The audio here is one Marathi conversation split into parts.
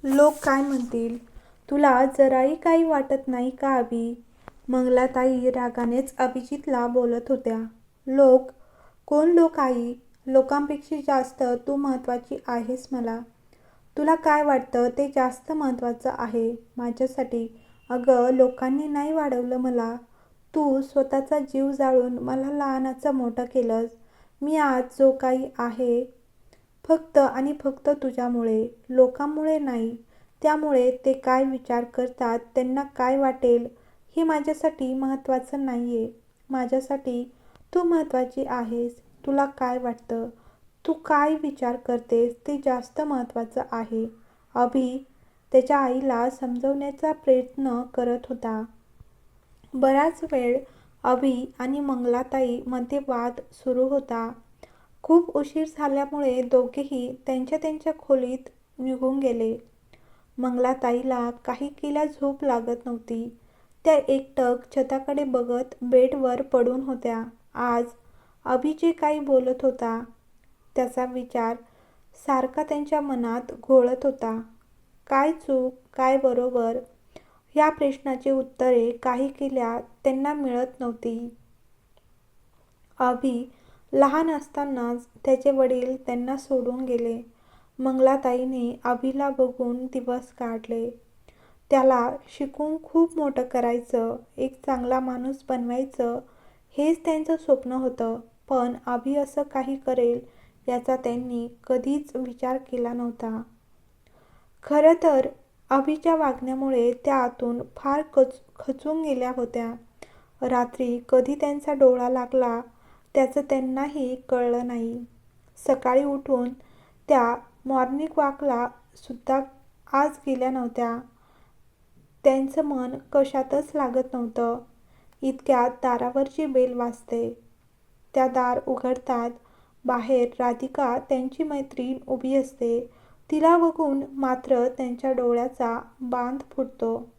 लोक काय म्हणतील? तुला जराही काही वाटत नाही का अभि? मंगलाताई रागानेच अभिजितला बोलत होत्या. लोक? कोण लोक आई? लोकांपेक्षा जास्त तू महत्वाची आहेस मला. तुला काय वाटतं ते जास्त महत्वाचं आहे माझ्यासाठी. अगं लोकांनी नाही वाढवलं मला. तू स्वतःचा जीव जाळून मला लहानाचं मोठं केलंस. मी आज जो काही आहे फक्त आणि फक्त तुझ्यामुळे, लोकांमुळे नाही. त्यामुळे ते काय विचार करतात, त्यांना काय वाटेल हे माझ्यासाठी महत्त्वाचं नाहीये. माझ्यासाठी तू महत्त्वाची आहेस. तुला काय वाटतं, तू काय विचार करतेस ते जास्त महत्त्वाचं आहे. अभि त्याच्या आईला समजवण्याचा प्रयत्न करत होता. बराच वेळ अभि आणि मंगलाताई मध्ये वाद सुरू होता. खूप उशीर झाल्यामुळे दोघेही त्यांच्या त्यांच्या खोलीत निघून गेले. मंगलाताईला काही केल्या झोप लागत नव्हती. त्या एकटक छताकडे बघत बेडवर पडून होत्या. आज अभि जे काही बोलत होता त्याचा विचार सारखा त्यांच्या मनात घोळत होता. काय चूक, काय बरोबर या प्रश्नाची उत्तरे काही केल्या त्यांना मिळत नव्हती. अभि लहान असतानाच त्याचे वडील त्यांना सोडून गेले. मंगलाताईने अभिला बघून दिवस काढले. त्याला शिकून खूप मोठं करायचं, एक चांगला माणूस बनवायचं हेच त्यांचं स्वप्न होतं. पण अभि असं काही करेल याचा त्यांनी कधीच विचार केला नव्हता. खरं तर अभिच्या वागण्यामुळे त्या आतून फार खचून गेल्या होत्या. रात्री कधी त्यांचा डोळा लागला त्याचं त्यांनाही कळलं नाही. सकाळी उठून त्या मॉर्निंग वॉकला सुद्धा आज गेल्या नव्हत्या. त्यांचं मन कशातच लागत नव्हतं. इतक्यात दारावरची बेल वाजते. त्या दार उघडतात. बाहेर राधिका त्यांची मैत्रीण उभी असते. तिला बघून मात्र त्यांच्या डोळ्याचा बांध फुटतो.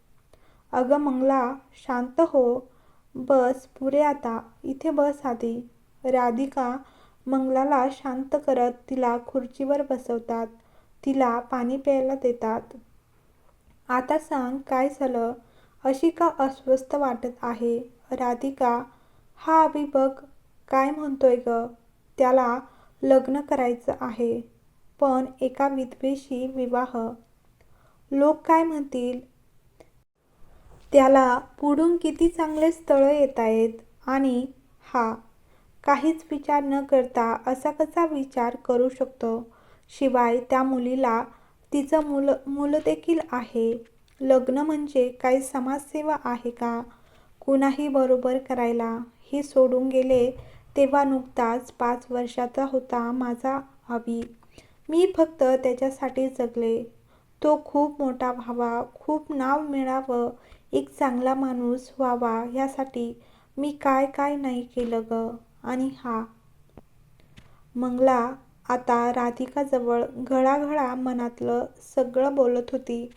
अगं मंगला, शांत हो. बस पुरे आता, इथे बस आधी. राधिका मंगलाला शांत करत तिला खुर्चीवर बसवतात. तिला पाणी प्यायला देतात. आता सांग काय झालं? अशी का अस्वस्थ वाटत आहे? राधिका, हा अभि बघ काय म्हणतोय ग. त्याला लग्न करायचं आहे. पण एका विधवेशी विवाह. लोक काय म्हणतील? त्याला पुढून किती चांगले स्थळं येतायत. आणि हा काहीच विचार न करता असा कसा विचार करू शकतो? शिवाय त्या मुलीला तिचं मूलदेखील आहे. लग्न म्हणजे काय समाजसेवा आहे का कुणाही बरोबर करायला? हे सोडून गेले तेव्हा नुकताच 5 वर्षाचा होता माझा अभि. मी फक्त त्याच्यासाठी जगले. तो खूप मोठा व्हावा, खूप नाव मिळावं, एक चांगला माणूस व्हावा यासाठी मी काय काय नाही केलं ग. आणि हा मंगला आता राधिकाजवळ घळाघळा मनातलं सगळं बोलत होती.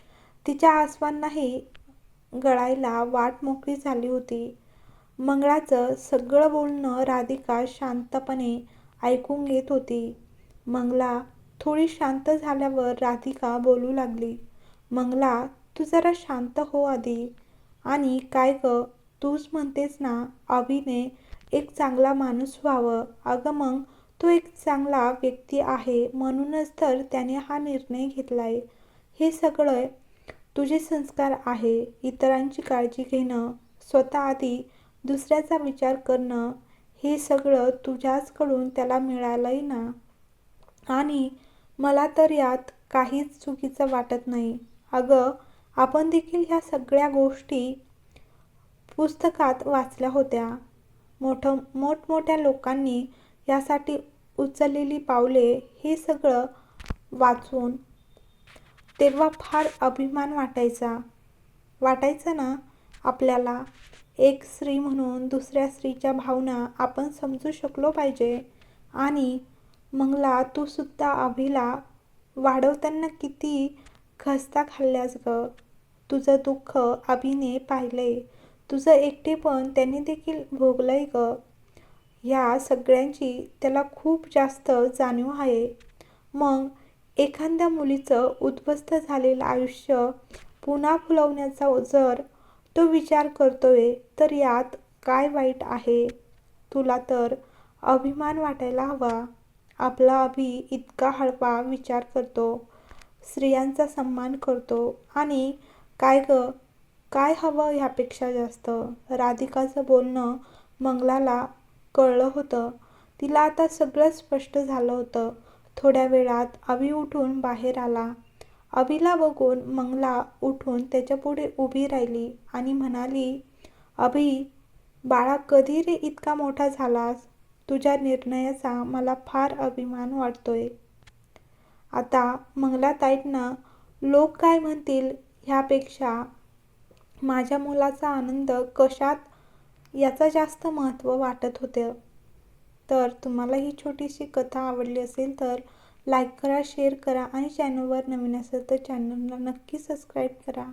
तिच्या आसवांनाही गळायला वाट मोकळी झाली होती. मंगळाचं सगळं बोलणं राधिका शांतपणे ऐकून घेत होती. मंगला थोडी शांत झाल्यावर राधिका बोलू लागली. मंगला, तू जरा शांत हो आधी. आणि काय ग, तूच म्हणतेस ना अभिने एक चांगला माणूस व्हावं. अगं मग तो एक चांगला व्यक्ती आहे म्हणूनच तर त्याने हा निर्णय घेतलाय. हे सगळे तुझे संस्कार आहे. इतरांची काळजी घेणं, स्वतः आधी दुसऱ्याचा विचार करणं हे सगळं तुझ्याचकडून त्याला मिळालंय ना. आणि मला तर यात काहीच चुकीचं वाटत नाही. अगं आपण देखील ह्या सगळ्या गोष्टी पुस्तकात वाचल्या होत्या. मोठमोठ्या लोकांनी यासाठी उचललेली पावले हे सगळं वाचून तेव्हा फार अभिमान वाटायचा ना आपल्याला. एक स्त्री म्हणून दुसऱ्या स्त्रीच्या भावना आपण समजू शकलो पाहिजे. आणि मंगला तू सुद्धा अभिला वाढवताना किती खस्ता खाल्ल्यास ग. तुझं दुःख अभिने पाहिलंय. तुझं एकटेपण त्याने देखील भोगलंय ग. ह्या सगळ्यांची त्याला खूप जास्त जाणीव आहे. मग एखाद्या मुलीचं उद्ध्वस्त झालेलं आयुष्य पुन्हा फुलवण्याचा जर तो विचार करतोय तर यात काय वाईट आहे? तुला तर अभिमान वाटायला हवा. आपला अभि इतका हळवा विचार करतो, स्त्रियांचा सन्मान करतो आणि काय गं, काय हवं ह्यापेक्षा जास्त? राधिकाचं बोलणं मंगलाला कळलं होतं. तिला आता सगळं स्पष्ट झालं होतं. थोड्या वेळात अभि उठून बाहेर आला. अभिला बघून मंगला उठून त्याच्यापुढे उभी राहिली आणि म्हणाली, अभि, बाळा, कधी रे इतका मोठा झालास? तुझ्या निर्णयाचा मला फार अभिमान वाटतोय. आता मंगलाताईंना लोक काय म्हणतील ह्यापेक्षा माझ्या मुलाचा आनंद कशात याचा जास्त महत्त्व वाटत होतं. तर तुम्हाला ही छोटीशी कथा आवडली असेल तर लाईक करा, शेअर करा आणि चॅनलवर नवीन असेल तर चॅनलला नक्की सबस्क्राईब करा.